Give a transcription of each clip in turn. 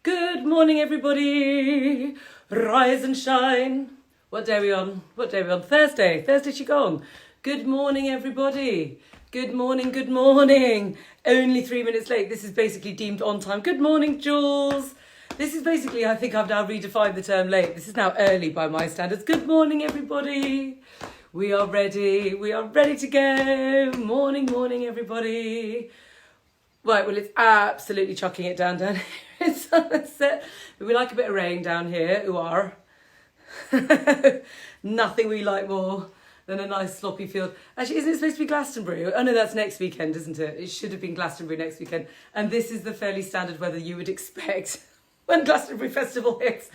Good morning, everybody. Rise and shine. What day are we on? Thursday. Thursday Qigong. Good morning, everybody. Good morning, good morning. Only 3 minutes late. This is basically deemed on time. Good morning, Jules. This is basically, I think I've now redefined the term late. This is now early by my standards. Good morning, everybody. We are ready. We are ready to go. Morning, morning, everybody. Right, well, it's absolutely chucking it down here. It's sunset. We like a bit of rain down here, Nothing we like more than a nice sloppy field. Actually, isn't it supposed to be Glastonbury? Oh no, that's next weekend, isn't it? It should have been Glastonbury next weekend. And this is the fairly standard weather you would expect when Glastonbury Festival hits.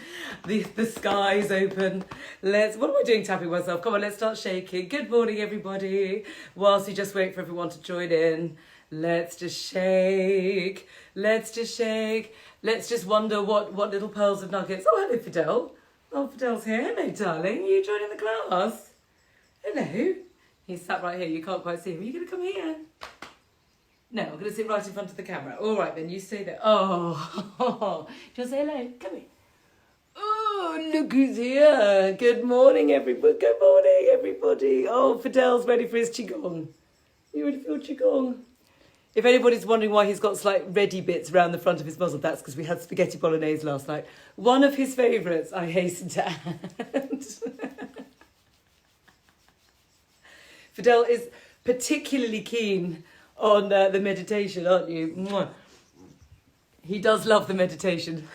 The sky's open. What am I doing tapping myself? Come on, let's start shaking. Good morning, everybody. Whilst you just wait for everyone to join in. Let's just shake. Let's just shake. Let's just wonder what little pearls of nuggets. Oh, hello, Fidel. Oh, Fidel's here. Hello, darling. You joining the class? Hello. He's sat right here. You can't quite see him. Are you going to come here? No, I'm going to sit right in front of the camera. All right, then. You stay there. Oh. Do you want to say hello? Come here. Oh, look who's here. Good morning, everybody. Good morning, everybody. Oh, Fidel's ready for his Qigong. You ready for your Qigong? If anybody's wondering why he's got slight reddy bits around the front of his muzzle, that's because we had spaghetti bolognese last night. One of his favourites, I hasten to add. Fidel is particularly keen on the meditation, aren't you? Mwah. He does love the meditation.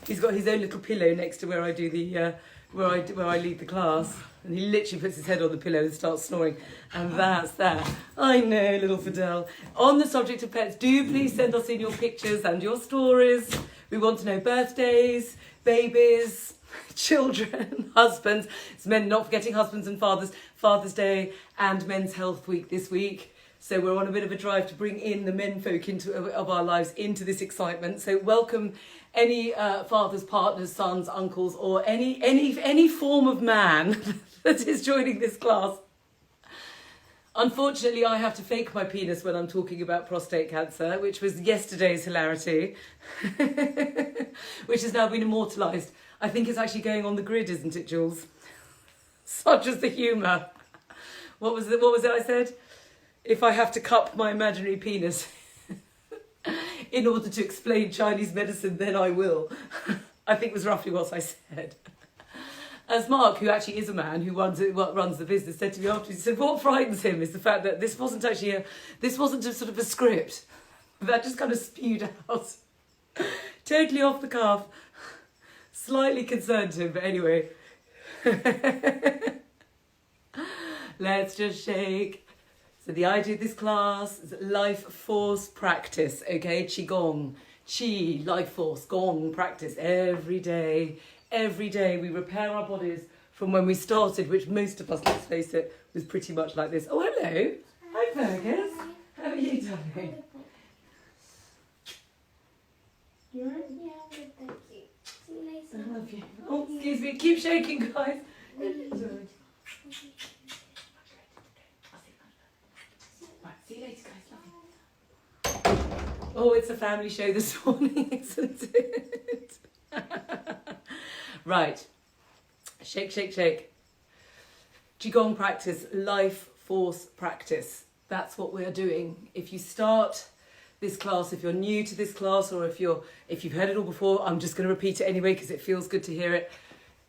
He's got his own little pillow next to where I do the where I lead the class, and he literally puts his head on the pillow and starts snoring, and that's that. I know, little Fidel. On the subject of pets, do please send us in your pictures and your stories. We want to know birthdays, babies, children, husbands. It's men, not forgetting husbands and fathers. Father's Day and Men's Health Week this week. So we're on a bit of a drive to bring in the men folk of our lives into this excitement. So welcome any fathers, partners, sons, uncles, or any form of man that is joining this class. Unfortunately, I have to fake my penis when I'm talking about prostate cancer, which was yesterday's hilarity, which has now been immortalised. I think it's actually going on the grid, isn't it, Jules? Such is the humour. What was it I said? If I have to cup my imaginary penis in order to explain Chinese medicine, then I will. I think was roughly what I said. As Mark, who actually is a man who runs the business, said to me afterwards, he said, what frightens him is the fact that this wasn't a sort of a script. That just kind of spewed out. Totally off the cuff. Slightly concerned him, but anyway. Let's just shake. So the idea of this class is life force practice, okay? Qigong, Qi, life force, Gong practice every day. Every day we repair our bodies from when we started, which most of us, let's face it, was pretty much like this. Oh, hello. Hi, Fergus. How are you doing? You alright? Yeah, good, thank you. See you later. I love you. Oh, excuse me. Keep shaking, guys. See you later, guys. Love you. Oh, it's a family show this morning, isn't it? Right. Shake, shake, shake. Qigong practice, life force practice. That's what we're doing. If you start this class, if you're new to this class, or if you've heard it all before, I'm just going to repeat it anyway because it feels good to hear it.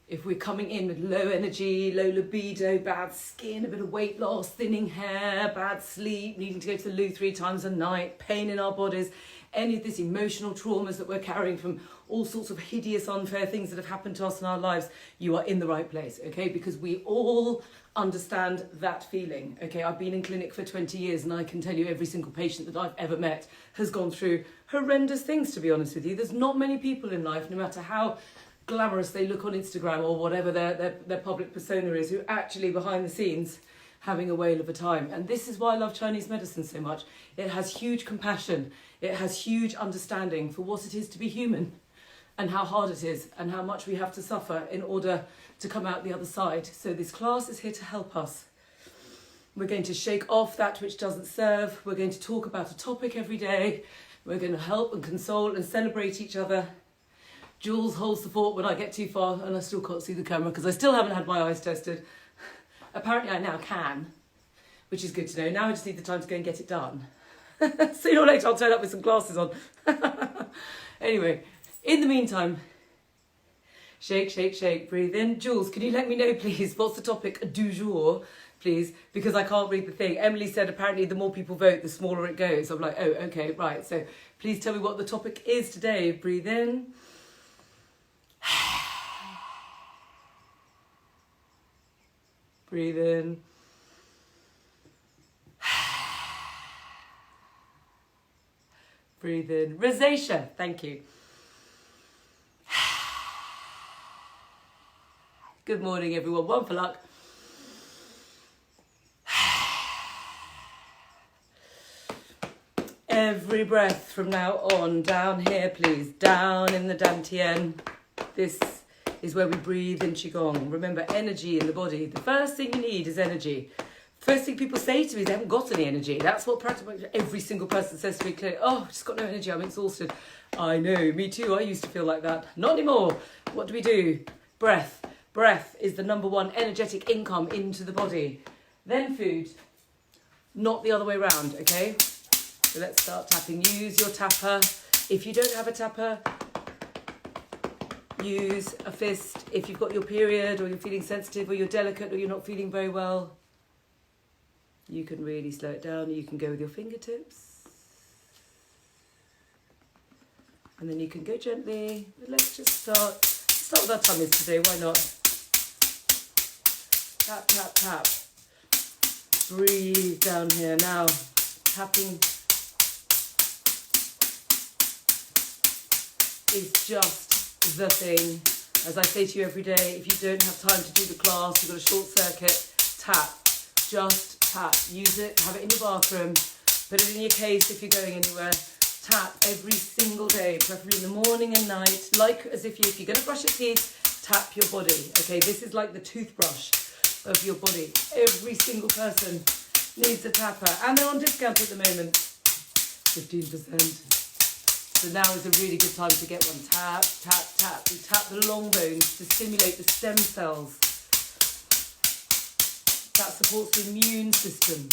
If we're coming in with low energy, low libido, bad skin, a bit of weight loss, thinning hair, bad sleep, needing to go to the loo 3 times a night, pain in our bodies, any of this emotional traumas that we're carrying from all sorts of hideous, unfair things that have happened to us in our lives, you are in the right place, okay? Because we all understand that feeling, okay? I've been in clinic for 20 years and I can tell you every single patient that I've ever met has gone through horrendous things, to be honest with you. There's not many people in life, no matter how glamorous they look on Instagram or whatever their public persona is, who actually behind the scenes having a whale of a time. And this is why I love Chinese medicine so much. It has huge compassion. It has huge understanding for what it is to be human and how hard it is and how much we have to suffer in order to come out the other side. So this class is here to help us. We're going to shake off that which doesn't serve. We're going to talk about a topic every day. We're going to help and console and celebrate each other. Jules holds the fort when I get too far, and I still can't see the camera because I still haven't had my eyes tested. Apparently I now can, which is good to know. Now I just need the time to go and get it done. Sooner or later I'll turn up with some glasses on. Anyway, in the meantime, shake, shake, shake, breathe in. Jules, can you let me know, please, what's the topic du jour, please? Because I can't read the thing. Emily said apparently the more people vote, the smaller it goes. I'm like, oh, okay, right. So please tell me what the topic is today. Breathe in. Breathe in. Breathe in. Rosacea. Thank you. Good morning, everyone. One for luck. Every breath from now on, down here, please. Down in the dantian. This is where we breathe in Qigong. Remember, energy in the body. The first thing you need is energy. First thing people say to me is they haven't got any energy. That's what practically every single person says to me clearly. Oh, I've just got no energy, I'm exhausted. I know, me too, I used to feel like that. Not anymore. What do? Breath. Breath is the number one energetic income into the body. Then food. Not the other way around, okay? So let's start tapping. Use your tapper. If you don't have a tapper, use a fist. If you've got your period or you're feeling sensitive or you're delicate or you're not feeling very well, you can really slow it down. You can go with your fingertips. And then you can go gently. But let's just start with our tummies today, why not? Tap, tap, tap. Breathe down here now. Tapping is just the thing. As I say to you every day, if you don't have time to do the class, you've got a short circuit, tap. Just tap. Use it, have it in your bathroom, put it in your case if you're going anywhere. Tap every single day, preferably in the morning and night, like as if you're going to brush your teeth, tap your body. Okay, this is like the toothbrush of your body. Every single person needs a tapper, and they're on discount at the moment, 15%. So now is a really good time to get one. Tap, tap, tap. We tap the long bones to stimulate the stem cells. That supports the immune system,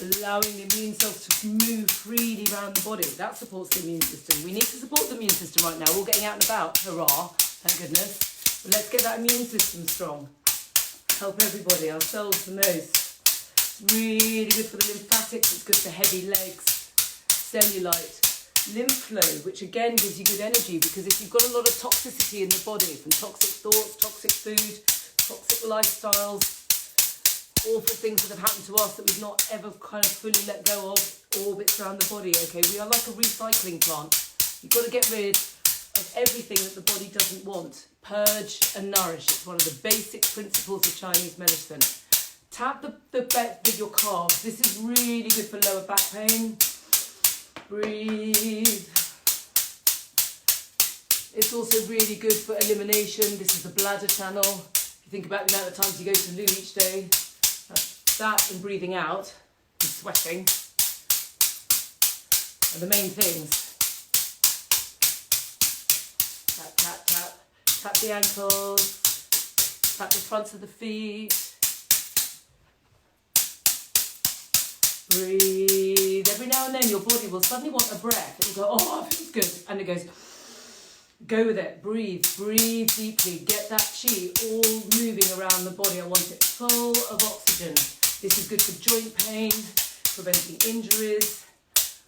allowing the immune cells to move freely around the body. That supports the immune system. We need to support the immune system right now. We're all getting out and about. Hurrah, thank goodness. But let's get that immune system strong. Help everybody, ourselves the most. It's really good for the lymphatics. It's good for heavy legs. Cellulite. Lymph flow, which again gives you good energy, because if you've got a lot of toxicity in the body from toxic thoughts, toxic food, toxic lifestyles, awful things that have happened to us that we've not ever kind of fully let go of, orbits around the body, okay? We are like a recycling plant. You've got to get rid of everything that the body doesn't want. Purge and nourish. It's one of the basic principles of Chinese medicine. Tap with your calves. This is really good for lower back pain. Breathe. It's also really good for elimination. This is the bladder channel. If you think about the amount of times you go to the loo each day, that and breathing out and sweating are the main things. Tap, tap, tap. Tap the ankles. Tap the fronts of the feet. Breathe. Every now and then your body will suddenly want a breath. It will go, oh, it feels good. And it goes, go with it. Breathe. Breathe deeply. Get that chi all moving around the body. I want it full of oxygen. This is good for joint pain, preventing injuries.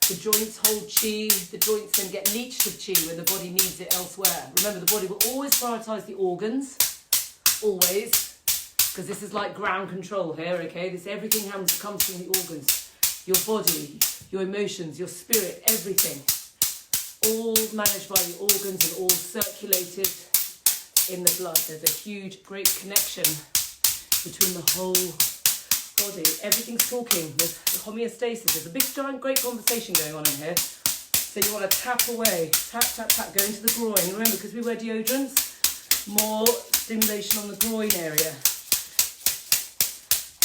The joints hold chi. The joints then get leached of chi when the body needs it elsewhere. Remember, the body will always prioritise the organs. Always. Because this is like ground control here, okay? Everything comes from the organs. Your body, your emotions, your spirit, everything. All managed by the organs and all circulated in the blood. There's a huge, great connection between the whole body. Everything's talking. There's homeostasis. There's a big, giant, great conversation going on in here. So you want to tap away. Tap, tap, tap. Go into the groin. Remember, because we wear deodorants, more stimulation on the groin area.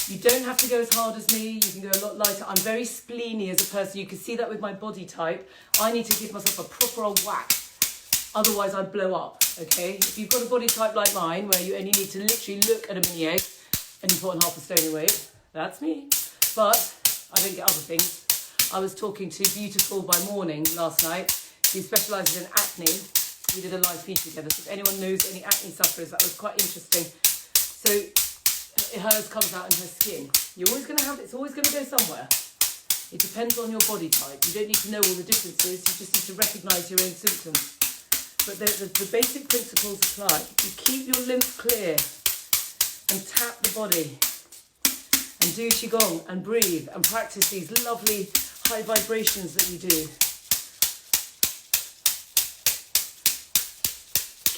You don't have to go as hard as me. You can go a lot lighter. I'm very spleeny as a person. You can see that with my body type. I need to give myself a proper old whack Otherwise I'd blow up, okay? If you've got a body type like mine, where you only need to literally look at a mini egg and you put on half a stone in weight, that's me. But I don't get other things. I was talking to Beautiful by Morning last night, who specialises in acne. We did a live feed together, so if anyone knows any acne sufferers, that was quite interesting. So hers comes out in her skin. You're always going to have, it's always going to go somewhere. It depends on your body type. You don't need to know all the differences, you just need to recognise your own symptoms. But the basic principles apply. You keep your lymph clear and tap the body and do Qigong and breathe and practice these lovely high vibrations that you do.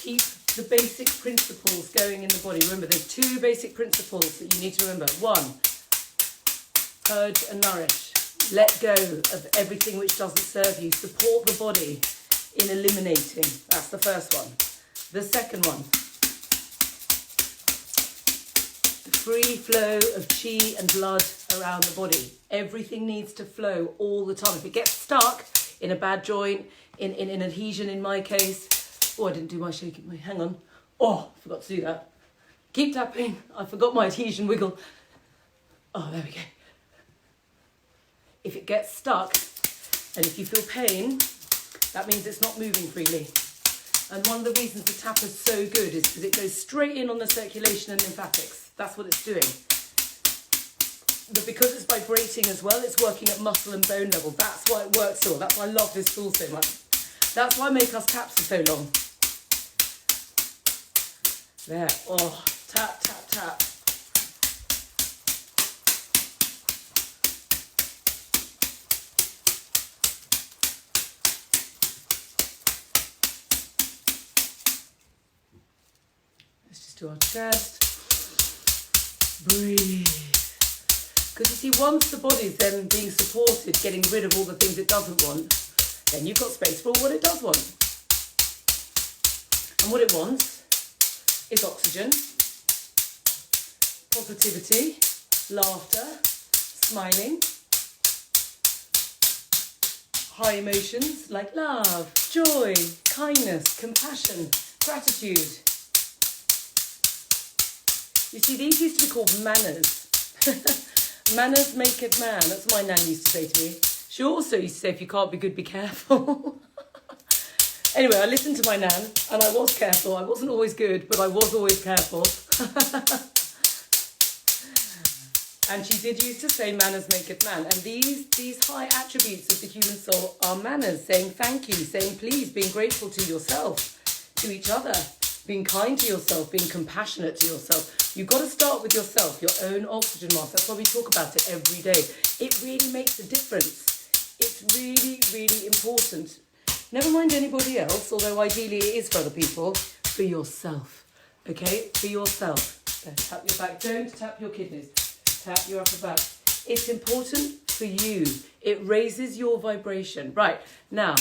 Keep the basic principles going in the body. Remember, there's 2 basic principles that you need to remember. 1, purge and nourish. Let go of everything which doesn't serve you. Support the body in eliminating. That's the first one. The second one, the free flow of chi and blood around the body. Everything needs to flow all the time. If it gets stuck in a bad joint, in adhesion in my case, oh, I didn't do my shaking, hang on. Oh, I forgot to do that. Keep tapping, I forgot my adhesion wiggle. Oh, there we go. If it gets stuck, and if you feel pain, that means it's not moving freely. And one of the reasons the tapper's so good is because it goes straight in on the circulation and lymphatics. That's what it's doing. But because it's vibrating as well, it's working at muscle and bone level. That's why it works so well. That's why I love this tool so much. That's why I make us taps for so long. There. Oh, tap, tap, tap. To our chest, breathe. Because you see, once the body's then being supported, getting rid of all the things it doesn't want, then you've got space for all what it does want. And what it wants is oxygen, positivity, laughter, smiling, high emotions like love, joy, kindness, compassion, gratitude. You see, these used to be called manners. Manners make a man. That's what my nan used to say to me. She also used to say, if you can't be good, be careful. Anyway, I listened to my nan, and I was careful. I wasn't always good, but I was always careful. And she did used to say, manners make a man. And these high attributes of the human soul are manners, saying thank you, saying please, being grateful to yourself, to each other, being kind to yourself, being compassionate to yourself. You've got to start with yourself, your own oxygen mask. That's why we talk about it every day. It really makes a difference. It's really, really important. Never mind anybody else, although ideally it is for other people, for yourself. Okay? For yourself. So tap your back. Don't tap your kidneys. Tap your upper back. It's important for you. It raises your vibration. Right, now,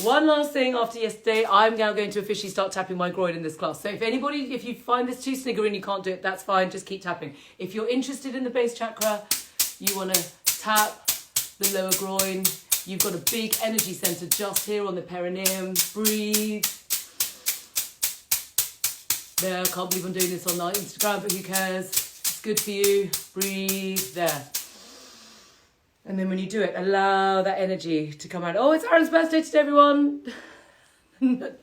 one last thing after yesterday, I'm now going to officially start tapping my groin in this class. So if you find this too snigger and you can't do it, that's fine, just keep tapping. If you're interested in the base chakra, you want to tap the lower groin, you've got a big energy center just here on the perineum. Breathe. There, I can't believe I'm doing this on my Instagram, but who cares? It's good for you. Breathe. There. And then when you do it, allow that energy to come out. Oh, it's Aaron's birthday today, everyone.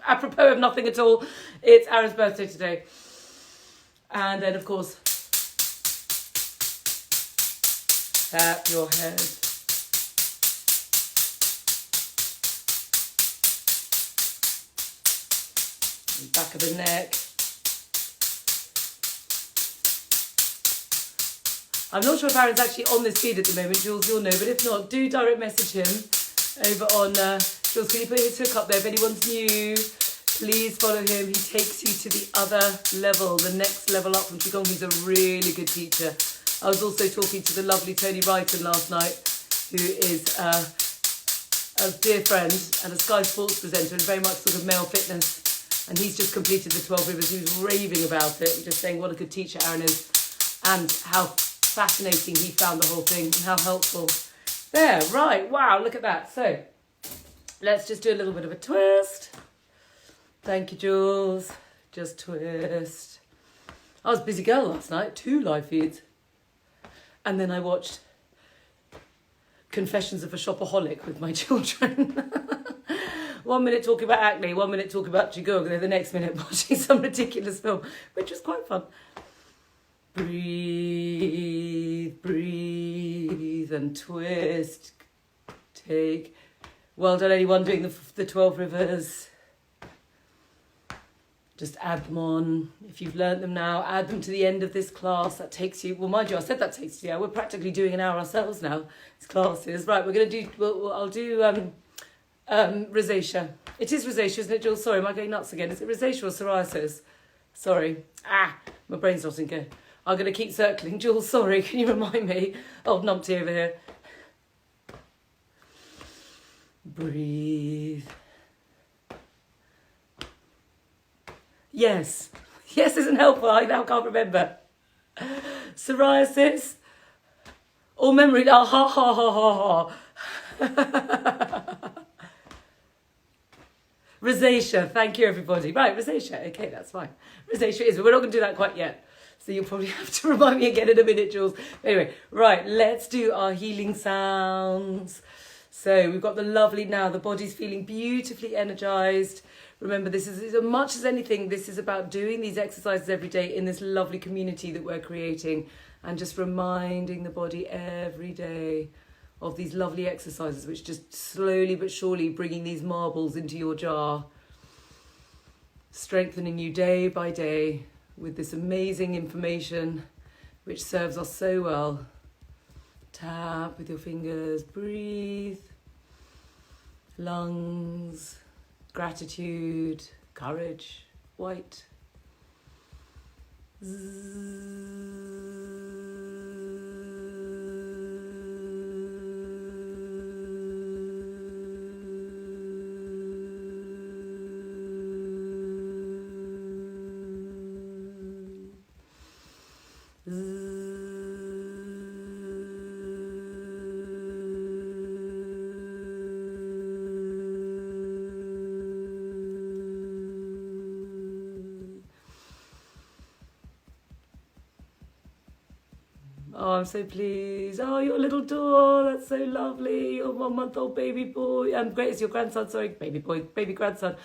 Apropos of nothing at all, it's Aaron's birthday today. And then, of course, tap your head. Back of the neck. I'm not sure if Aaron's actually on this feed at the moment. Jules, you'll know, but if not, do direct message him over on Jules, can you put his hook up there? If anyone's new, please follow him. He takes you to the other level, the next level up from Qigong. He's a really good teacher. I was also talking to the lovely Tony Wrighton last night, who is a dear friend and a Sky Sports presenter and very much sort of male fitness. And he's just completed the 12 Rivers. He was raving about it, just saying what a good teacher Aaron is and how fascinating he found the whole thing and how helpful. There, right, wow, look at that. So let's just do a little bit of a twist. Thank you, Jules. Just twist. I was a busy girl last night, 2 live feeds. And then I watched Confessions of a Shopaholic with my children. 1 minute talking about acne, 1 minute talking about Qigong, and then the next minute watching some ridiculous film, which was quite fun. Breathe, breathe, and twist. Take. Well done, anyone doing the 12 rivers. Just add them on. If you've learnt them now, add them to the end of this class. That takes you, well, mind you, I said that takes you, we're practically doing an hour ourselves now. It's classes. Right, we're going to do, I'll do rosacea. It is rosacea, isn't it, Jules? Sorry, am I going nuts again? Is it rosacea or psoriasis? Sorry. My brain's not in good. I'm going to keep circling. Jules, sorry, can you remind me? Oh, numpty over here. Breathe. Yes. Yes isn't helpful. I now can't remember. Psoriasis or memory. Oh, ha, ha, ha, ha, ha. Rosacea. Thank you, everybody. Right, rosacea. Okay, that's fine. Rosacea is, but we're not going to do that quite yet. So you'll probably have to remind me again in a minute, Jules. Anyway, right, let's do our healing sounds. So we've got the lovely now. The body's feeling beautifully energized. Remember, this is as much as anything, this is about doing these exercises every day in this lovely community that we're creating and just reminding the body every day of these lovely exercises, which just slowly but surely bringing these marbles into your jar, strengthening you day by day with this amazing information which serves us so well. Tap with your fingers, breathe, lungs, gratitude, courage, white. Oh, I'm so pleased. Oh, your little door. That's so lovely. Your 1-month-old baby boy. Great, it's your grandson. Sorry, baby boy, baby grandson.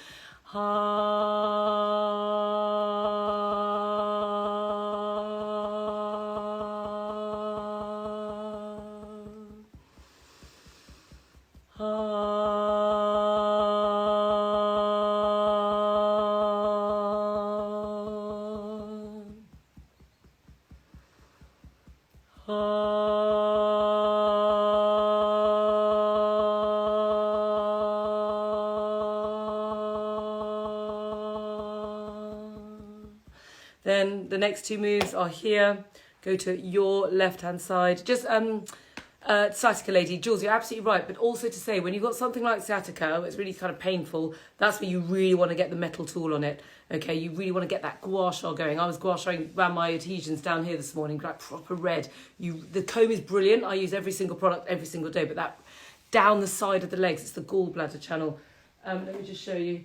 Then the next 2 moves are here. Go to your left-hand side. Just sciatica lady, Jules, you're absolutely right. But also to say, when you've got something like sciatica, it's really kind of painful. That's where you really want to get the metal tool on it. Okay, you really want to get that gua sha going. I was gua shaing around my adhesions down here this morning, like proper red. The comb is brilliant. I use every single product every single day, but that down the side of the legs, it's the gallbladder channel. Let me just show you.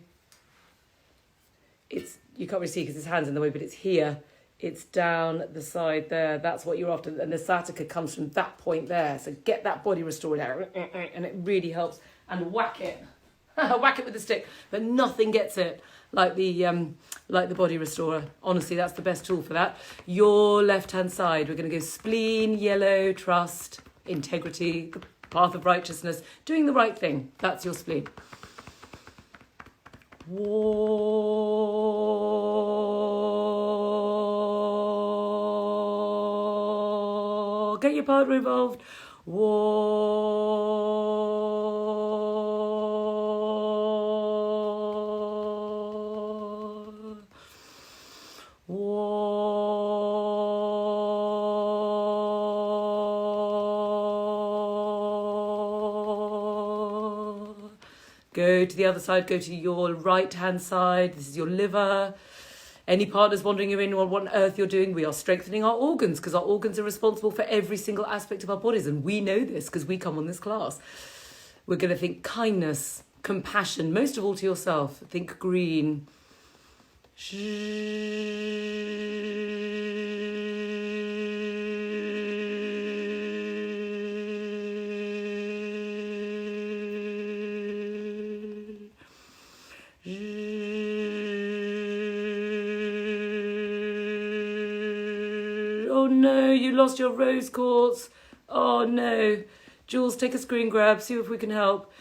You can't really see because his hand's in the way, but it's here. It's down the side there. That's what you're after. And the sciatica comes from that point there. So get that body restored out. And it really helps. And whack it. Whack it with a stick. But nothing gets it like the body restorer. Honestly, that's the best tool for that. Your left-hand side. We're going to go spleen, yellow, trust, integrity, the path of righteousness. Doing the right thing. That's your spleen. Whoa. Get your partner involved. Whoa. Whoa. Go to the other side, go to your right-hand side. This is your liver. Any partners wandering in on what on earth you're doing, we are strengthening our organs because our organs are responsible for every single aspect of our bodies. And we know this because we come on this class. We're going to think kindness, compassion, most of all to yourself. Think green. Oh no, you lost your rose quartz. Oh no. Jules, take a screen grab, see if we can help.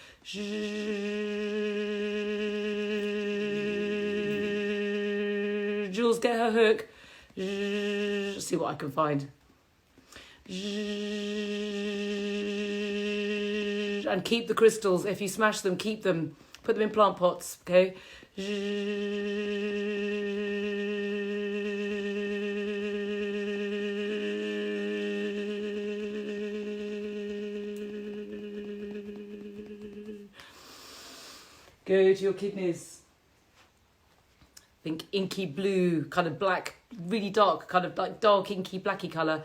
Jules, get her hook. See what I can find. And keep the crystals. If you smash them, keep them. Put them in plant pots, okay? Go to your kidneys. Think inky blue, kind of black, really dark, kind of like dark inky blacky colour.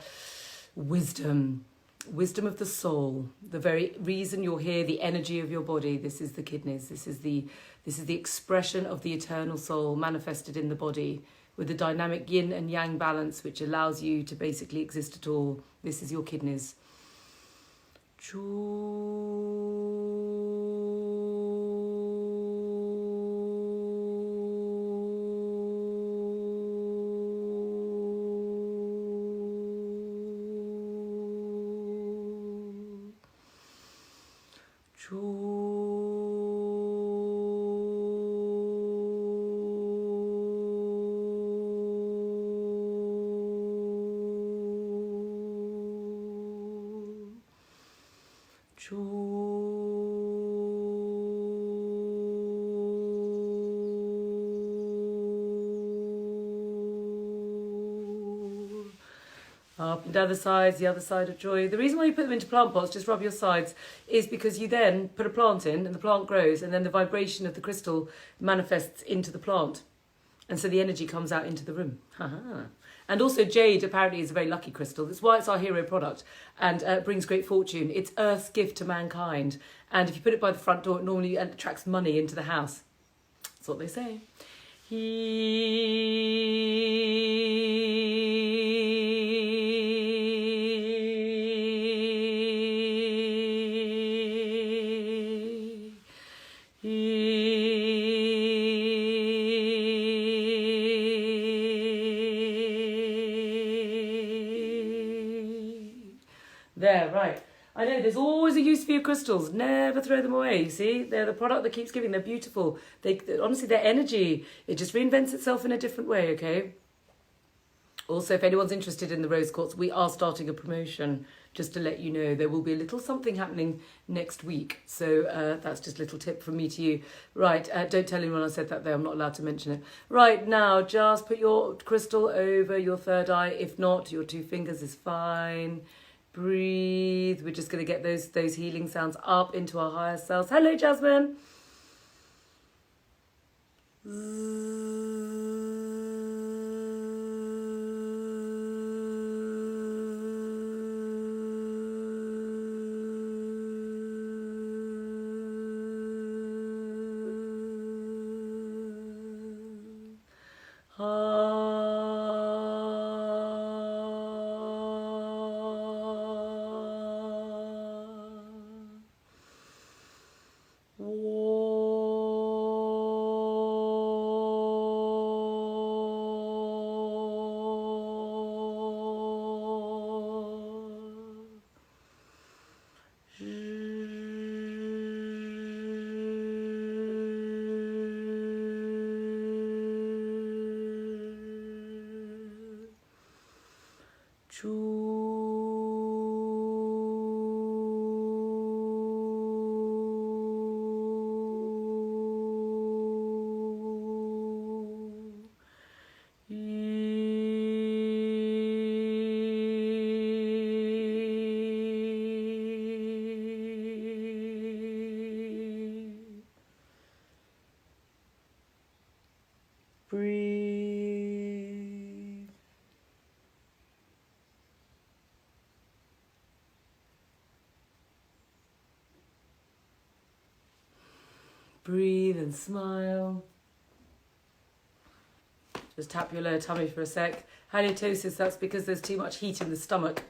Wisdom. Wisdom of the soul. The very reason you're here, the energy of your body. This is the kidneys. This is the expression of the eternal soul manifested in the body with the dynamic yin and yang balance which allows you to basically exist at all. This is your kidneys. Up and down the sides, the other side of joy. The reason why you put them into plant pots, just rub your sides, is because you then put a plant in and the plant grows and then the vibration of the crystal manifests into the plant. And so the energy comes out into the room. And also jade apparently is a very lucky crystal. That's why it's our hero product and brings great fortune. It's Earth's gift to mankind. And if you put it by the front door, it normally attracts money into the house. That's what they say. There, right. I know there's always a use for your crystals. Never throw them away. You see, they're the product that keeps giving. They're beautiful. Honestly, their energy, it just reinvents itself in a different way. Okay. Also, if anyone's interested in the rose quartz, we are starting a promotion. Just to let you know, there will be a little something happening next week. So that's just a little tip from me to you. Right, don't tell anyone I said that there. I'm not allowed to mention it. Right, now just put your crystal over your third eye. If not, your two fingers is fine. Breathe. We're just going to get those healing sounds up into our higher selves. Hello, Jasmine. Breathe. Breathe and smile. Just tap your lower tummy for a sec. Halitosis, that's because there's too much heat in the stomach.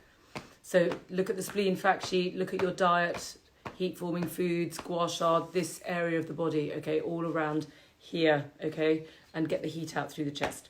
So look at the spleen fact sheet, look at your diet, heat-forming foods, gua sha, this area of the body, okay, all around here, okay, and get the heat out through the chest.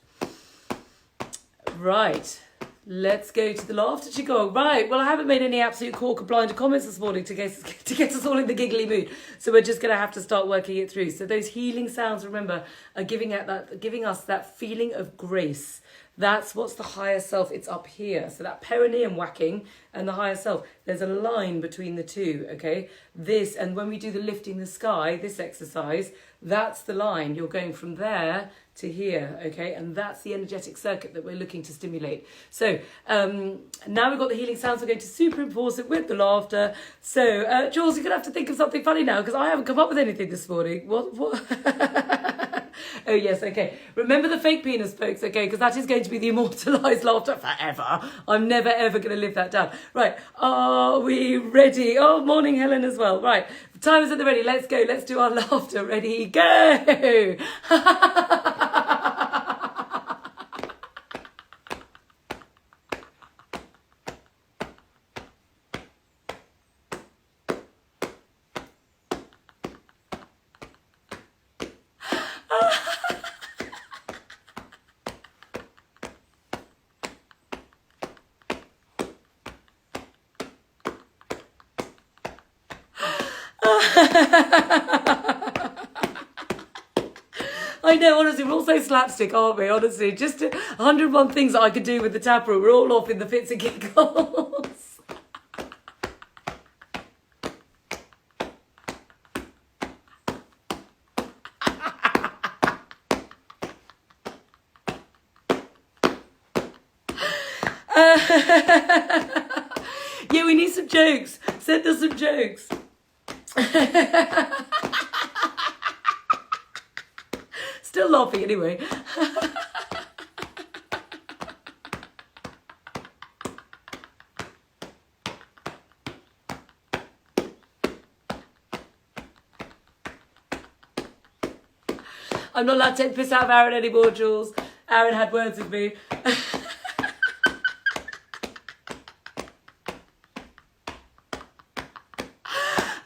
Right, let's go to the laughter Qigong. Right, well, I haven't made any absolute cork or blinder comments this morning to get us all in the giggly mood, so we're just going to have to start working it through. So those healing sounds, remember, are giving us that feeling of grace. That's what's the higher self. It's up here. So that perineum whacking and the higher self, there's a line between the two, okay? This, and when we do the lifting the sky, this exercise, that's the line. You're going from there to here, okay? And that's the energetic circuit that we're looking to stimulate. So now we've got the healing sounds. We're going to superimpose it with the laughter. So, Jules, you're going to have to think of something funny now because I haven't come up with anything this morning. What? Oh, yes, okay. Remember the fake penis, folks, okay? Because that is going to be the immortalised laughter forever. I'm never, ever going to live that down. Right, are we ready? Oh, morning, Helen, as well. Right, time is at the ready. Let's go. Let's do our laughter. Ready, go! I know, honestly, we're all so slapstick, aren't we? Honestly, just 101 things that I could do with the taproot. We're all off in the fits and giggles. Yeah, we need some jokes. Send us some jokes. Still laughing anyway. I'm not allowed to take the piss out of Aaron anymore, Jules. Aaron had words with me.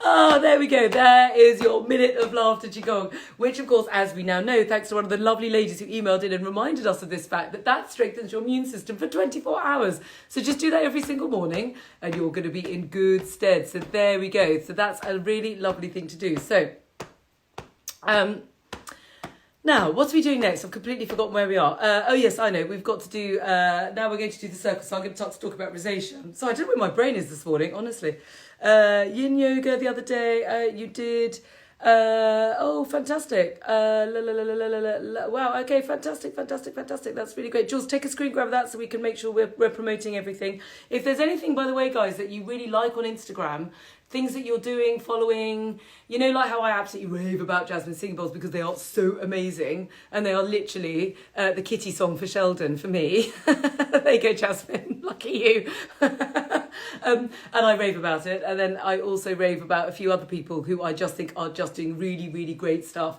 Oh, there we go. There is your minute of laughter Qigong, which, of course, as we now know, thanks to one of the lovely ladies who emailed in and reminded us of this fact, that strengthens your immune system for 24 hours. So just do that every single morning and you're going to be in good stead. So there we go. So that's a really lovely thing to do. So, now, what are we doing next? I've completely forgotten where we are. Oh, yes, I know. We've got to do... now we're going to do the circle. So I'm going to start to talk about rosacea. So I don't know where my brain is this morning, honestly. Yin yoga the other day. You did... oh, fantastic. Wow, okay, fantastic. That's really great. Jules, take a screen grab of that so we can make sure we're promoting everything. If there's anything, by the way, guys, that you really like on Instagram... things that you're doing, following, you know, like how I absolutely rave about Jasmine singing bowls because they are so amazing and they are literally the kitty song for Sheldon for me. There you go, Jasmine, lucky you. And I rave about it. And then I also rave about a few other people who I just think are just doing really, really great stuff.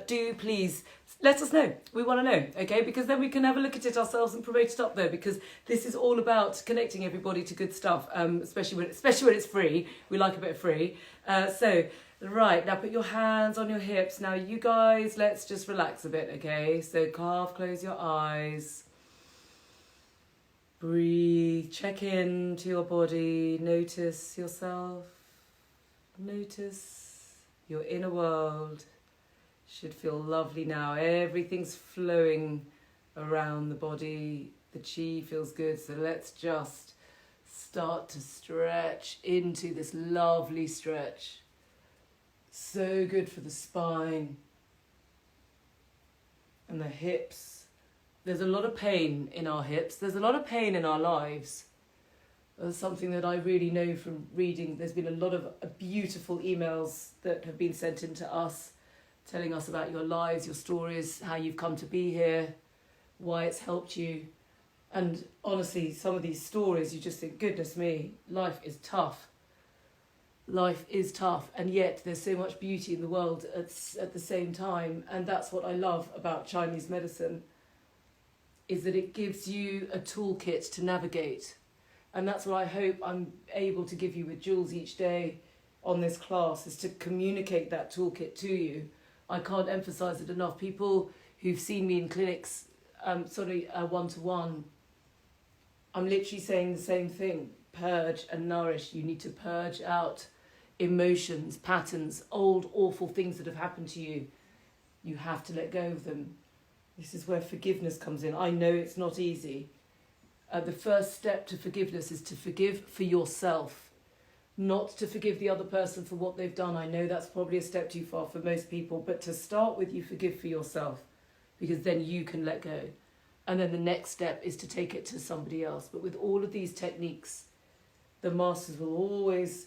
Do please... let us know. We want to know, okay? Because then we can have a look at it ourselves and promote it up there because this is all about connecting everybody to good stuff, especially when it's free. We like a bit of free. So, right, now put your hands on your hips. Now, you guys, let's just relax a bit, okay? So, close your eyes. Breathe, check in to your body. Notice yourself. Notice your inner world. Should feel lovely now. Everything's flowing around the body. The chi feels good. So let's just start to stretch into this lovely stretch. So good for the spine and the hips. There's a lot of pain in our hips. There's a lot of pain in our lives. That's something that I really know from reading. There's been a lot of beautiful emails that have been sent in to us telling us about your lives, your stories, how you've come to be here, why it's helped you. And honestly, some of these stories, you just think, goodness me, life is tough. Life is tough, and yet there's so much beauty in the world at the same time. And that's what I love about Chinese medicine. is that it gives you a toolkit to navigate. And that's what I hope I'm able to give you with Jules each day on this class, is to communicate that toolkit to you. I can't emphasize it enough. People who've seen me in clinics, one-to-one, I'm literally saying the same thing. Purge and nourish. You need to purge out emotions, patterns, old awful things that have happened to you. You have to let go of them. This is where forgiveness comes in. I know it's not easy. The first step to forgiveness is to forgive for yourself, not to forgive the other person for what they've done. I know that's probably a step too far for most people, but to start with, you forgive for yourself, because then you can let go. And then the next step is to take it to somebody else. But with all of these techniques, the masters will always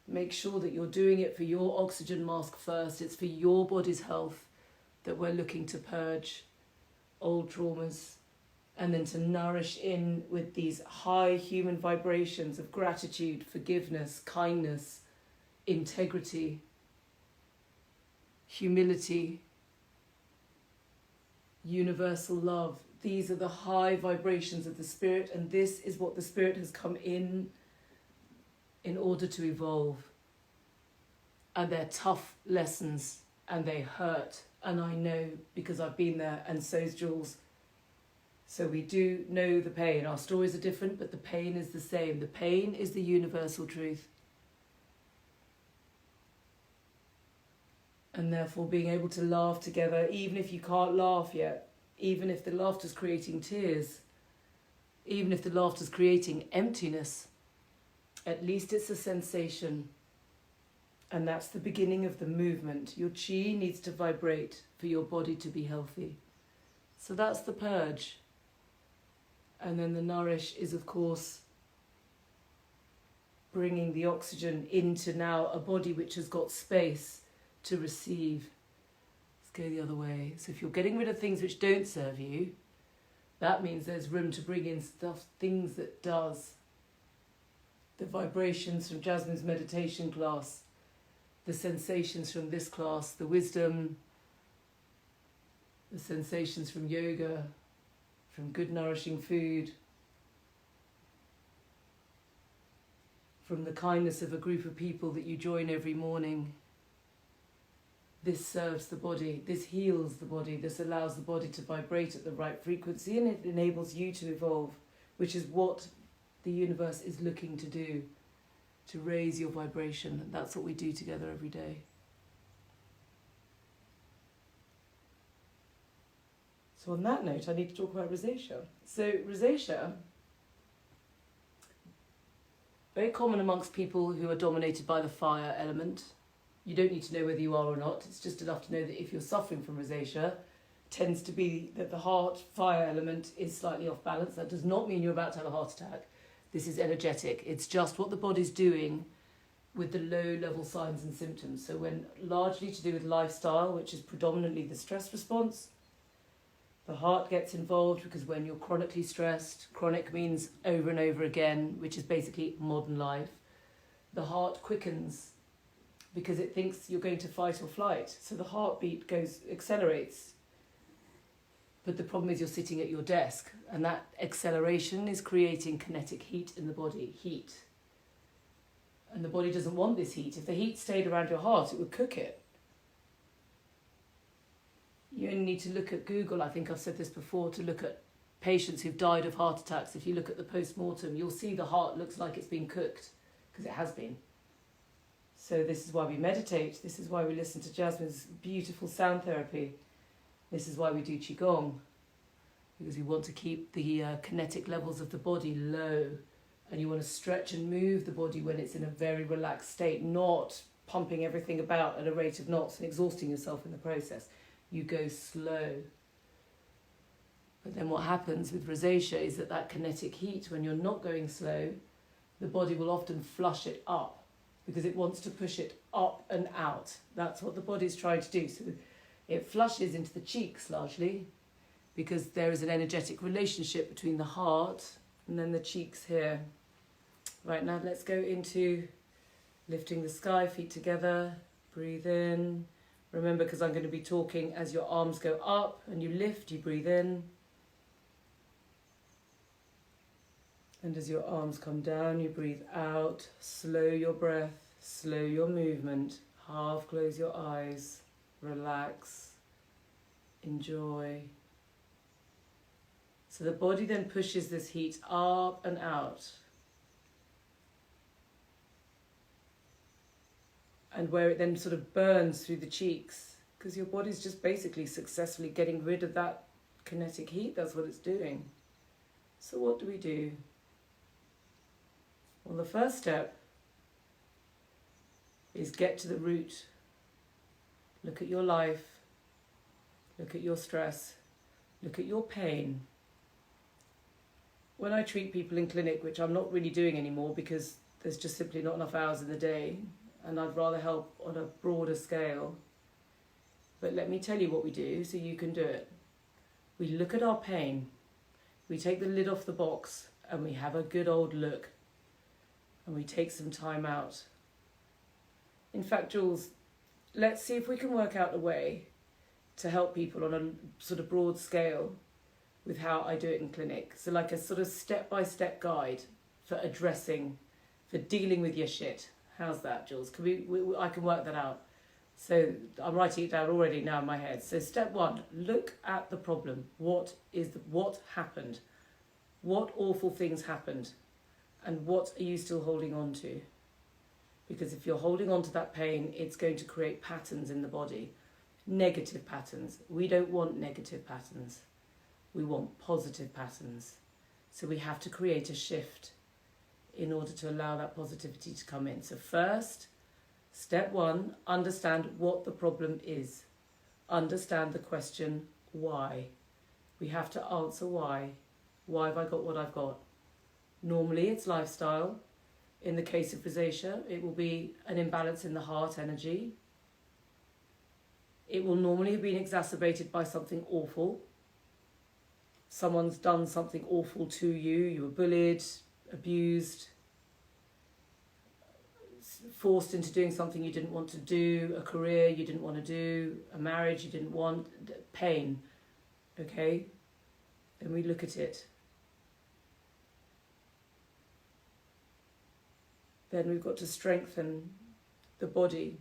make sure that you're doing it for your oxygen mask first. It's for your body's health that we're looking to purge old traumas, and then to nourish in with these high human vibrations of gratitude, forgiveness, kindness, integrity, humility, universal love. These are the high vibrations of the spirit, and this is what the spirit has come in order to evolve. And they're tough lessons, and they hurt. And I know, because I've been there, and so's Jules. So we do know the pain. Our stories are different, but the pain is the same. The pain is the universal truth. And therefore being able to laugh together, even if you can't laugh yet, even if the laughter's creating tears, even if the laughter's creating emptiness, at least it's a sensation. And that's the beginning of the movement. Your chi needs to vibrate for your body to be healthy. So that's the purge. And then the nourish is, of course, bringing the oxygen into now a body which has got space to receive. Let's go the other way. So if you're getting rid of things which don't serve you, that means there's room to bring in things that does. The vibrations from Jasmine's meditation class, the sensations from this class, the wisdom, the sensations from yoga, from good nourishing food, from the kindness of a group of people that you join every morning. This serves the body, this heals the body, this allows the body to vibrate at the right frequency, and it enables you to evolve, which is what the universe is looking to do, to raise your vibration. And that's what we do together every day. So on that note, I need to talk about rosacea. So rosacea, very common amongst people who are dominated by the fire element. You don't need to know whether you are or not. It's just enough to know that if you're suffering from rosacea, tends to be that the heart fire element is slightly off balance. That does not mean you're about to have a heart attack. This is energetic. It's just what the body's doing with the low level signs and symptoms. So when largely to do with lifestyle, which is predominantly the stress response, the heart gets involved, because when you're chronically stressed, chronic means over and over again, which is basically modern life, the heart quickens because it thinks you're going to fight or flight. So the heartbeat accelerates. But the problem is you're sitting at your desk, and that acceleration is creating kinetic heat in the body, heat. And the body doesn't want this heat. If the heat stayed around your heart, it would cook it. You only need to look at Google, I think I've said this before, to look at patients who've died of heart attacks. If you look at the post-mortem, you'll see the heart looks like it's been cooked, because it has been. So this is why we meditate. This is why we listen to Jasmine's beautiful sound therapy. This is why we do Qigong, because we want to keep the kinetic levels of the body low, and you want to stretch and move the body when it's in a very relaxed state, not pumping everything about at a rate of knots and exhausting yourself in the process. You go slow. But then what happens with rosacea is that kinetic heat, when you're not going slow, the body will often flush it up, because it wants to push it up and out. That's what the body's trying to do. So it flushes into the cheeks largely, because there is an energetic relationship between the heart and then the cheeks here. Right, now let's go into lifting the sky, feet together, breathe in. Remember, because I'm going to be talking as your arms go up and you lift, you breathe in. And as your arms come down, you breathe out, slow your breath, slow your movement, half close your eyes, relax, enjoy. So the body then pushes this heat up and out. And where it then sort of burns through the cheeks, because your body's just basically successfully getting rid of that kinetic heat. That's what it's doing. So what do we do? Well, the first step is get to the root. Look at your life. Look at your stress. Look at your pain. When I treat people in clinic, which I'm not really doing anymore because there's just simply not enough hours in the day, and I'd rather help on a broader scale. But let me tell you what we do so you can do it. We look at our pain, we take the lid off the box, and we have a good old look. And we take some time out. In fact, Jules, let's see if we can work out a way to help people on a sort of broad scale with how I do it in clinic. So like a sort of step-by-step guide for addressing, for dealing with your shit. How's that, Jules? I can work that out. So I'm writing it down already now in my head. So step one, look at the problem. What happened? What awful things happened? And what are you still holding on to? Because if you're holding on to that pain, it's going to create patterns in the body. Negative patterns. We don't want negative patterns. We want positive patterns. So we have to create a shift in order to allow that positivity to come in. So first, step one, understand what the problem is. Understand the question, why? We have to answer why. Why have I got what I've got? Normally it's lifestyle. In the case of rosacea, it will be an imbalance in the heart energy. It will normally have been exacerbated by something awful. Someone's done something awful to you. You were bullied, abused, forced into doing something you didn't want to do, a career you didn't want to do, a marriage you didn't want, pain. Okay? Then we look at it. Then we've got to strengthen the body.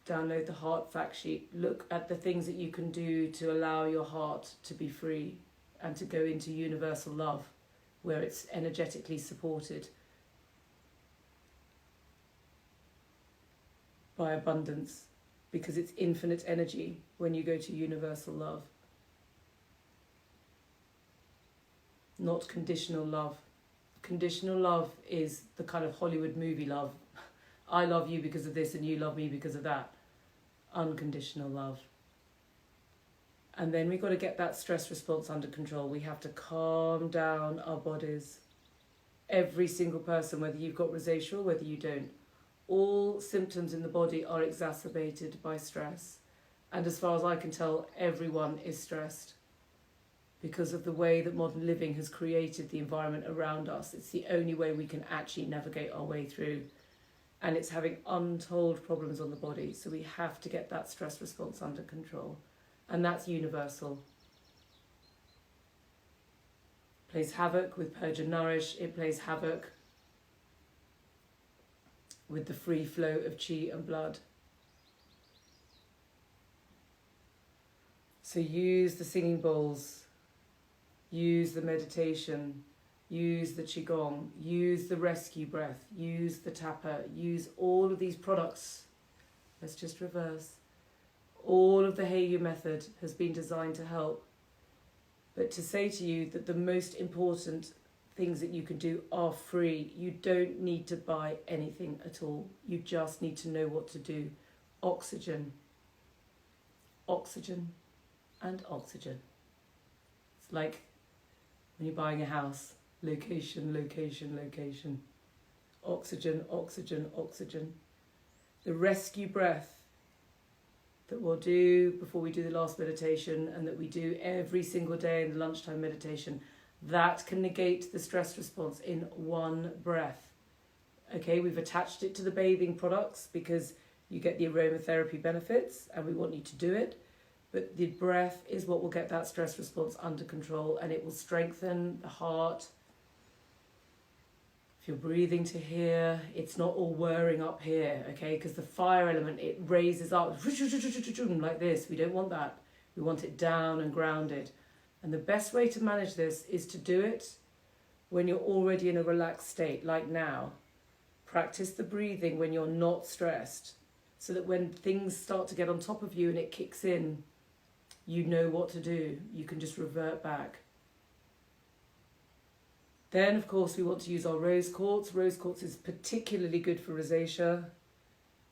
Download the heart fact sheet. Look at the things that you can do to allow your heart to be free and to go into universal love, where it's energetically supported by abundance, because it's infinite energy when you go to universal love. Not conditional love. Conditional love is the kind of Hollywood movie love. I love you because of this and you love me because of that. Unconditional love. And then we've got to get that stress response under control. We have to calm down our bodies. Every single person, whether you've got rosacea or whether you don't, all symptoms in the body are exacerbated by stress. And as far as I can tell, everyone is stressed because of the way that modern living has created the environment around us. It's the only way we can actually navigate our way through. And it's having untold problems on the body. So we have to get that stress response under control. And that's universal. It plays havoc with Purge and Nourish. It plays havoc with the free flow of chi and blood. So use the singing bowls. Use the meditation, use the Qigong, use the rescue breath, use the tapper, use all of these products. Let's just reverse. All of the Heiyu method has been designed to help. But to say to you that the most important things that you can do are free. You don't need to buy anything at all. You just need to know what to do. Oxygen, oxygen, and oxygen. It's like when you're buying a house, location, location, location. Oxygen, oxygen, oxygen. The rescue breath that we'll do before we do the last meditation and that we do every single day in the lunchtime meditation, that can negate the stress response in one breath. Okay, we've attached it to the bathing products because you get the aromatherapy benefits and we want you to do it. But the breath is what will get that stress response under control, and it will strengthen the heart, If you're breathing to here, it's not all whirring up here, okay? Because the fire element, it raises up like this. We don't want that. We want it down and grounded. And the best way to manage this is to do it when you're already in a relaxed state, like now. Practice the breathing when you're not stressed, so that when things start to get on top of you and it kicks in, you know what to do. You can just revert back. Then, of course, we want to use our rose quartz. Rose quartz is particularly good for rosacea.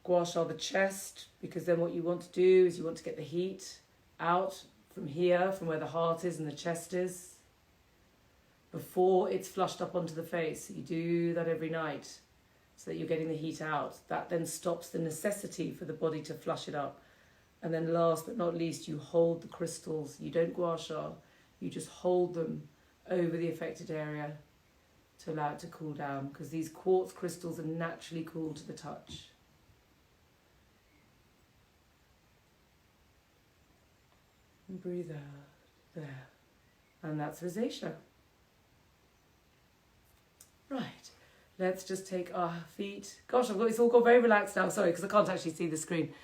Gua sha the chest, because then what you want to do is you want to get the heat out from here, from where the heart is and the chest is, before it's flushed up onto the face. You do that every night so that you're getting the heat out. That then stops the necessity for the body to flush it up. And then last but not least, you hold the crystals. You don't gua sha, you just hold them over the affected area to allow it to cool down, because these quartz crystals are naturally cool to the touch. And breathe out, there. And that's rosacea. Right, let's just take our feet. Gosh, it's all got very relaxed now, sorry, because I can't actually see the screen.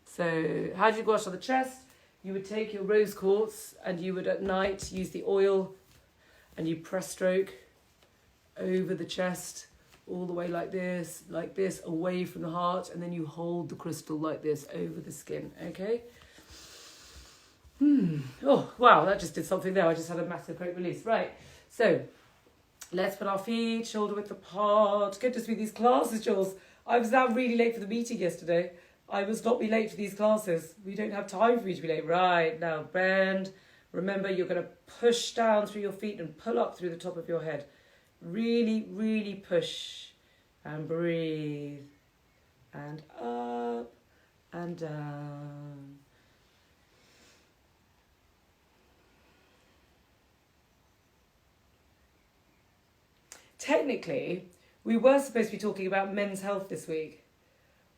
So, how do you gua sha the chest? You would take your rose quartz and you would at night use the oil and you press stroke over the chest, all the way like this, away from the heart, and then you hold the crystal like this over the skin, okay? Oh, wow, that just did something there. I just had a massive great release. Right, so let's put our feet shoulder width apart. Goodness me, these classes, Jules. I was now really late for the meeting yesterday. I must not be late for these classes. We don't have time for you to be late. Right, now bend. Remember, you're going to push down through your feet and pull up through the top of your head. Really, really push and breathe. And up and down. Technically, we were supposed to be talking about men's health this week.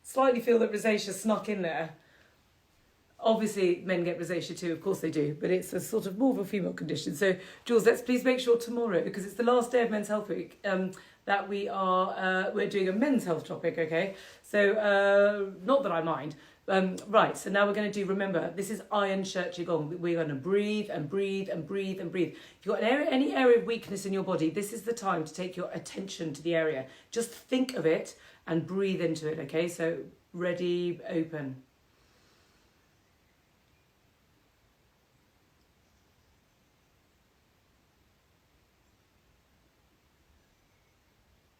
Slightly feel that rosacea snuck in there. Obviously, men get rosacea too, of course they do, but it's a sort of more of a female condition. So, Jules, let's please make sure tomorrow, because it's the last day of Men's Health Week, that we're doing a men's health topic, okay? So, not that I mind. Right, so now we're going to do, remember, this is Iron Shirt Qigong. We're going to breathe and breathe and breathe and breathe. If you've got any area of weakness in your body, this is the time to take your attention to the area. Just think of it and breathe into it, okay? So, ready, open.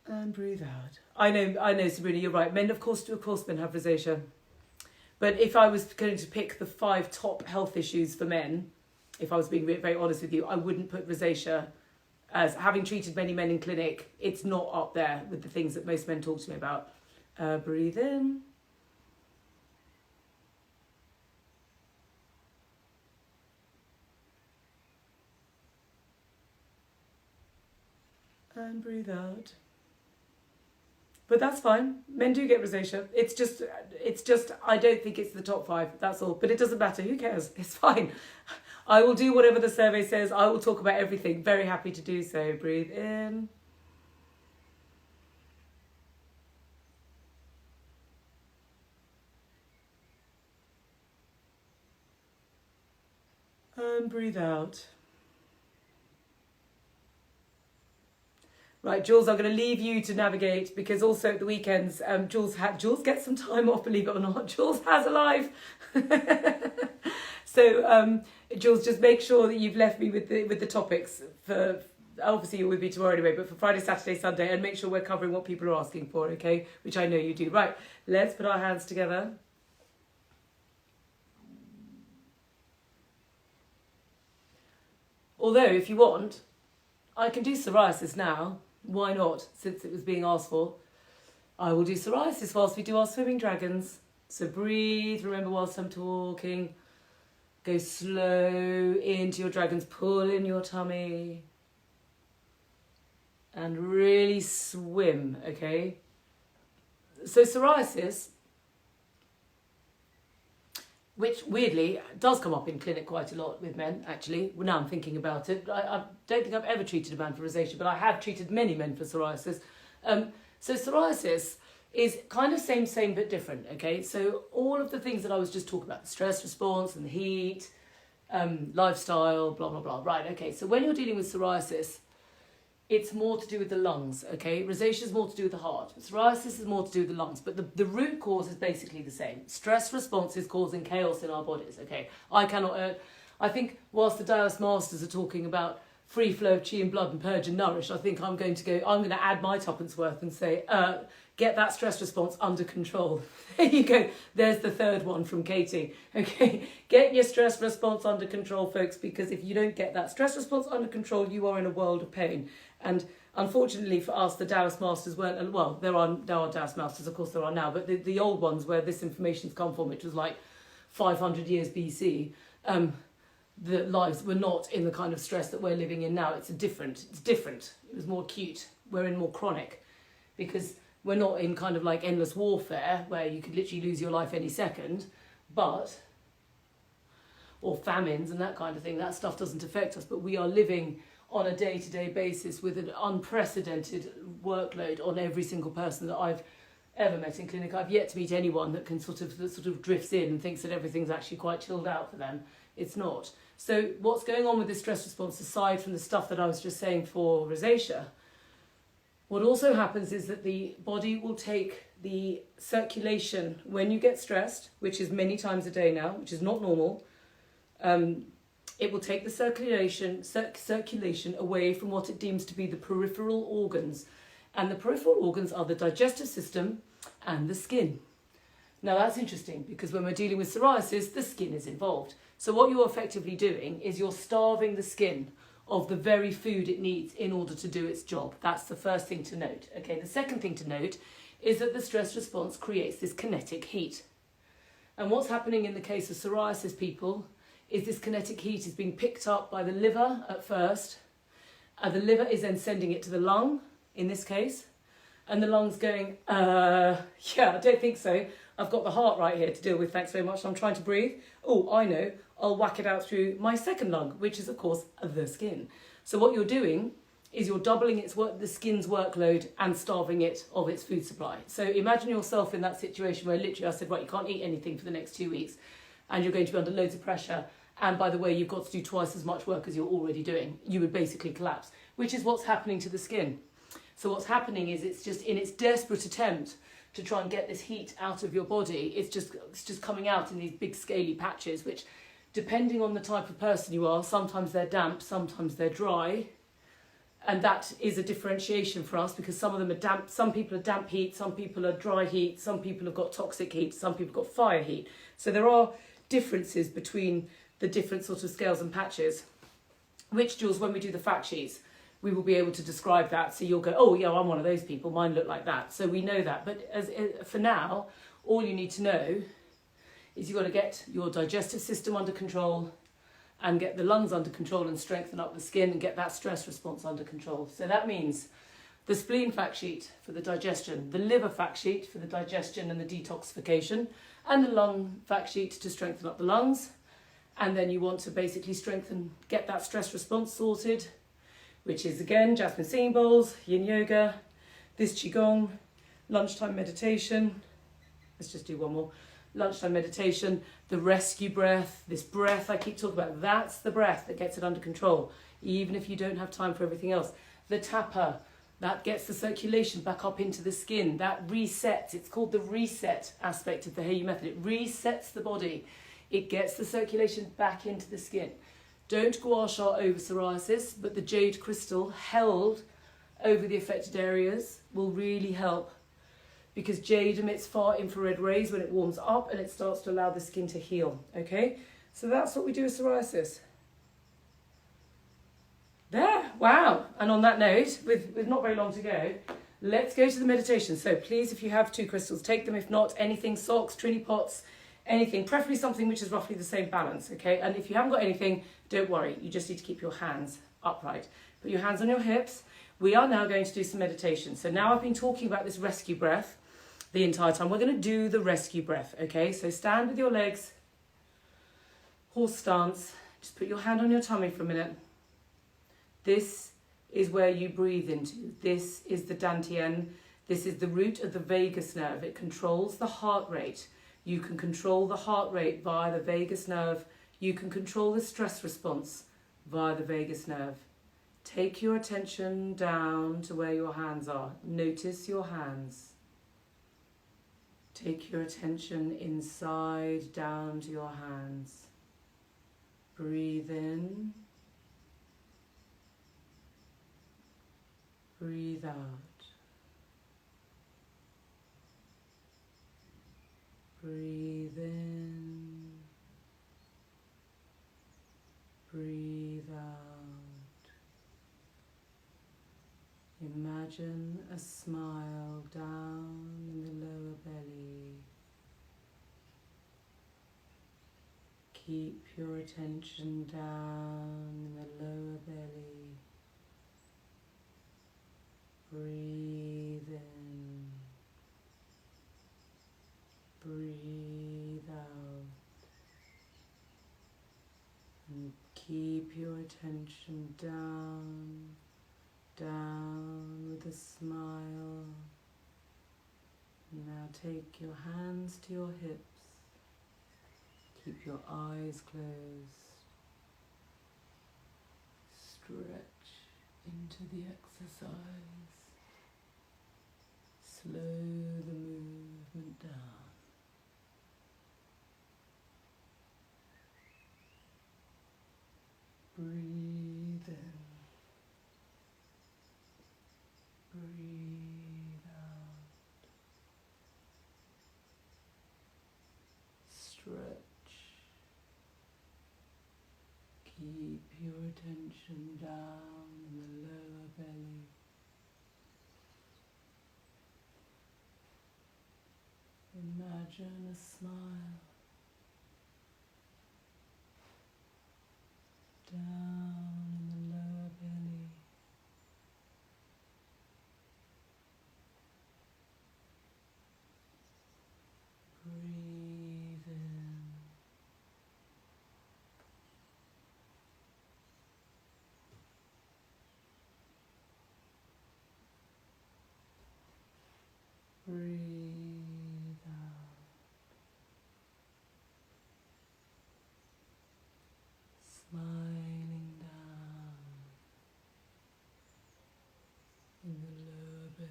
And breathe out. I know, Sabrina, you're right. Men, of course, men have rosacea. But if I was going to pick the 5 top health issues for men, if I was being very honest with you, I wouldn't put rosacea as, having treated many men in clinic, it's not up there with the things that most men talk to me about. Breathe in. And breathe out. But that's fine. Men do get rosacea. It's just, I don't think it's the top 5. That's all. But it doesn't matter. Who cares? It's fine. I will do whatever the survey says. I will talk about everything. Very happy to do so. Breathe in. And breathe out. Right, Jules, I'm going to leave you to navigate, because also at the weekends, Jules gets some time off, believe it or not. Jules has a life. So, Jules, just make sure that you've left me with the topics for, obviously you're with me tomorrow anyway, but for Friday, Saturday, Sunday, and make sure we're covering what people are asking for, okay? Which I know you do. Right, let's put our hands together. Although, if you want, I can do psoriasis now. Why not, since it was being asked for? I will do psoriasis whilst we do our swimming dragons. So breathe, remember, whilst I'm talking. Go slow into your dragons, pull in your tummy. And really swim, okay? So psoriasis, which weirdly does come up in clinic quite a lot with men, actually. Well, now I'm thinking about it. I don't think I've ever treated a man for rosacea, but I have treated many men for psoriasis. So psoriasis is kind of same but different, okay? So all of the things that I was just talking about, the stress response and the heat, lifestyle, blah, blah, blah. Right, okay, so when you're dealing with psoriasis, it's more to do with the lungs, okay? Rosacea is more to do with the heart. Psoriasis is more to do with the lungs, but the root cause is basically the same. Stress response is causing chaos in our bodies, okay? I think whilst the Taoist masters are talking about free flow of qi and blood and purge and nourish, I think I'm going to add my tuppence worth and say, get that stress response under control. There you go. There's the third one from Katie. Okay, get your stress response under control, folks, because if you don't get that stress response under control, you are in a world of pain. And unfortunately for us, the Taoist masters weren't, well, there are Taoist masters, of course there are now, but the old ones where this information's come from, which was like 500 years BC, the lives were not in the kind of stress that we're living in now. It's different. It was more acute. We're in more chronic because we're not in kind of like endless warfare where you could literally lose your life any second, or famines and that kind of thing. That stuff doesn't affect us, but we are living on a day-to-day basis with an unprecedented workload on every single person that I've ever met in clinic. I've yet to meet anyone that sort of drifts in and thinks that everything's actually quite chilled out for them. It's not. So what's going on with this stress response, aside from the stuff that I was just saying for rosacea, what also happens is that the body will take the circulation when you get stressed, which is many times a day now, which is not normal. It will take the circulation away from what it deems to be the peripheral organs. And the peripheral organs are the digestive system and the skin. Now that's interesting because when we're dealing with psoriasis, the skin is involved. So what you're effectively doing is you're starving the skin of the very food it needs in order to do its job. That's the first thing to note. Okay, the second thing to note is that the stress response creates this kinetic heat. And what's happening in the case of psoriasis people is this kinetic heat is being picked up by the liver at first, and the liver is then sending it to the lung, in this case, and the lung's going, yeah, I don't think so. I've got the heart right here to deal with, thanks very much. I'm trying to breathe. Oh, I know. I'll whack it out through my second lung, which is, of course, the skin. So what you're doing is you're doubling the skin's workload and starving it of its food supply. So imagine yourself in that situation where literally I said, right, you can't eat anything for the next 2 weeks and you're going to be under loads of pressure. And by the way, you've got to do twice as much work as you're already doing. You would basically collapse, which is what's happening to the skin. So what's happening is it's just in its desperate attempt to try and get this heat out of your body, it's just coming out in these big scaly patches, which depending on the type of person you are, sometimes they're damp, sometimes they're dry. And that is a differentiation for us because some of them are damp, some people are damp heat, some people are dry heat, some people have got toxic heat, some people have got fire heat. So there are differences between the different sort of scales and patches, which, Jules, when we do the fact sheets, we will be able to describe that. So you'll go, oh, yeah, I'm one of those people. Mine look like that. So we know that. But for now, all you need to know is you've got to get your digestive system under control and get the lungs under control and strengthen up the skin and get that stress response under control. So that means the spleen fact sheet for the digestion, the liver fact sheet for the digestion and the detoxification, and the lung fact sheet to strengthen up the lungs. And then you want to basically get that stress response sorted, which is, again, jasmine singing bowls, yin yoga, this Qigong, lunchtime meditation. Let's just do one more. Lunchtime meditation, the rescue breath, this breath I keep talking about, that's the breath that gets it under control, even if you don't have time for everything else. The tapper, that gets the circulation back up into the skin, that resets, it's called the reset aspect of the Heiyu method. It resets the body, it gets the circulation back into the skin. Don't gua sha over psoriasis, but the jade crystal held over the affected areas will really help because jade emits far infrared rays when it warms up and it starts to allow the skin to heal, okay? So that's what we do with psoriasis. There, wow. And on that note, with not very long to go, let's go to the meditation. So please, if you have 2 crystals, take them. If not, anything, socks, trini pots, anything, preferably something which is roughly the same balance, okay? And if you haven't got anything, don't worry, you just need to keep your hands upright. Put your hands on your hips. We are now going to do some meditation. So now I've been talking about this rescue breath the entire time. We're going to do the rescue breath, okay? So stand with your legs, horse stance. Just put your hand on your tummy for a minute. This is where you breathe into. This is the dantian. This is the root of the vagus nerve. It controls the heart rate. You can control the heart rate via the vagus nerve. You can control the stress response via the vagus nerve. Take your attention down to where your hands are. Notice your hands. Take your attention inside, down to your hands. Breathe in. Breathe out. Breathe in. Breathe out. Imagine a smile down in the lower belly. Keep your attention down in the lower belly. Breathe in. Breathe out. And keep your attention down, down with a smile. Now take your hands to your hips. Keep your eyes closed. Stretch into the exercise. Slow the movement down. Breathe in. Breathe out. Stretch. Keep your attention down in the lower belly. Imagine a smile. Down in the lower belly. Breathe in. Breathe out. Smiling down in the lower belly.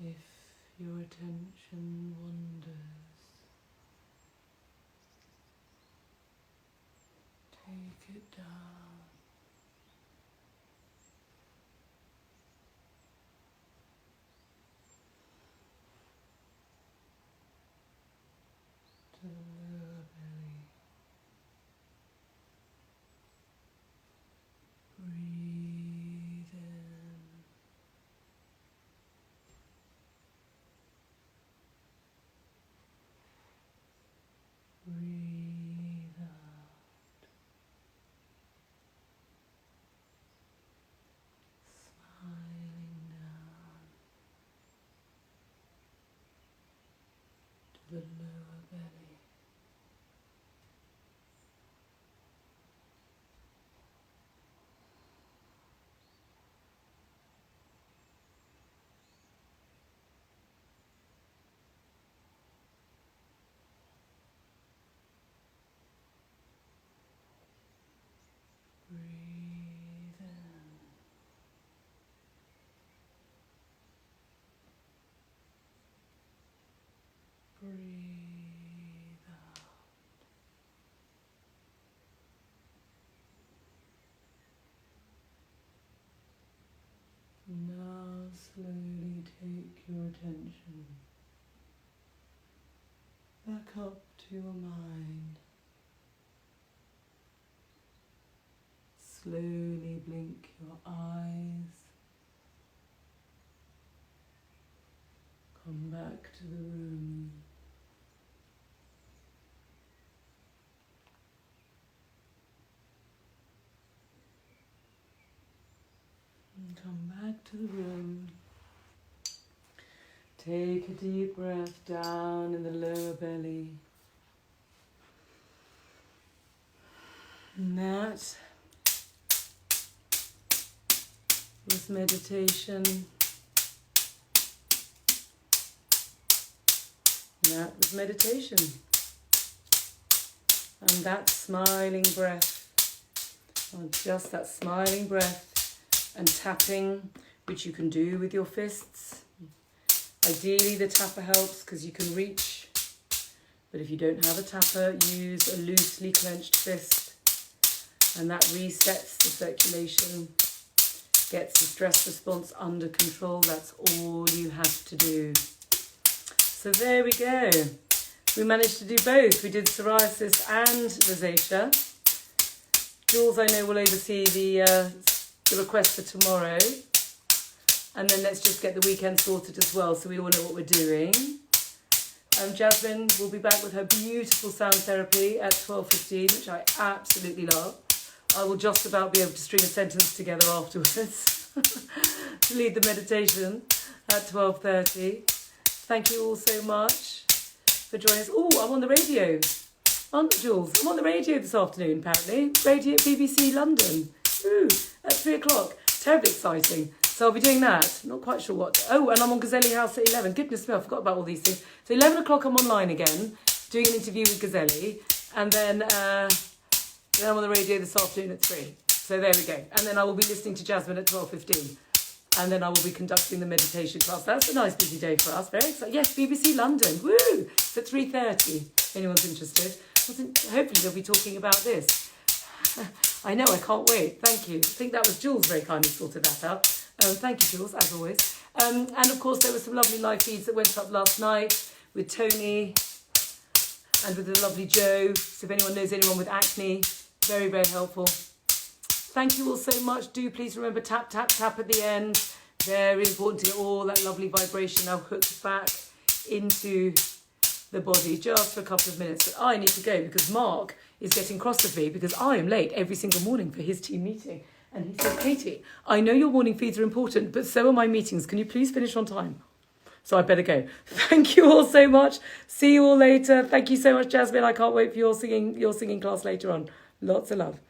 If your attention wanders, take it down to the lower belly. Breathe in. Breathe out. Smiling down to the lower belly. Breathe in. Breathe out. Now slowly take your attention back up to your mind. Slowly blink your eyes. Come back to the room. And come back to the room. Take a deep breath down in the lower belly. And that was meditation. And that was meditation. And that smiling breath, or just that smiling breath and tapping, which you can do with your fists. Ideally the tapper helps because you can reach, but if you don't have a tapper, use a loosely clenched fist, and that resets the circulation, gets the stress response under control. That's all you have to do. So there we go. We managed to do both. We did psoriasis and rosacea. Jules, I know, will oversee the request for tomorrow. And then let's just get the weekend sorted as well, so we all know what we're doing. Jasmine will be back with her beautiful sound therapy at 12:15, which I absolutely love. I will just about be able to string a sentence together afterwards to lead the meditation at 12:30. Thank you all so much for joining us. Oh, I'm on the radio. Aren't Jules? I'm on the radio this afternoon, apparently. Radio BBC London. Ooh, at 3 o'clock. Terribly exciting. So I'll be doing that. Not quite sure what. Oh, and I'm on Gazzelli House at 11. Goodness me, I forgot about all these things. So 11 o'clock I'm online again, doing an interview with Gazzelli. And then I'm on the radio this afternoon at 3. So there we go. And then I will be listening to Jasmine at 12:15. And then I will be conducting the meditation class. That's a nice busy day for us. Very exciting. Yes, BBC London. Woo! It's at 3:30. If anyone's interested. Hopefully they'll be talking about this. I know, I can't wait. Thank you. I think that was Jules very kindly sorted that out. Thank you, Jules, as always. And of course, there were some lovely live feeds that went up last night with Tony and with the lovely Joe. So if anyone knows anyone with acne, very, very helpful. Thank you all so much. Do please remember tap, tap, tap at the end. Very important to get all that lovely vibration now hooked back into the body just for a couple of minutes. But I need to go because Mark is getting cross with me because I am late every single morning for his team meeting. And he said, Katie, I know your morning feeds are important, but so are my meetings. Can you please finish on time? So I better go. Thank you all so much. See you all later. Thank you so much, Jasmine. I can't wait for your singing class later on. Lots of love.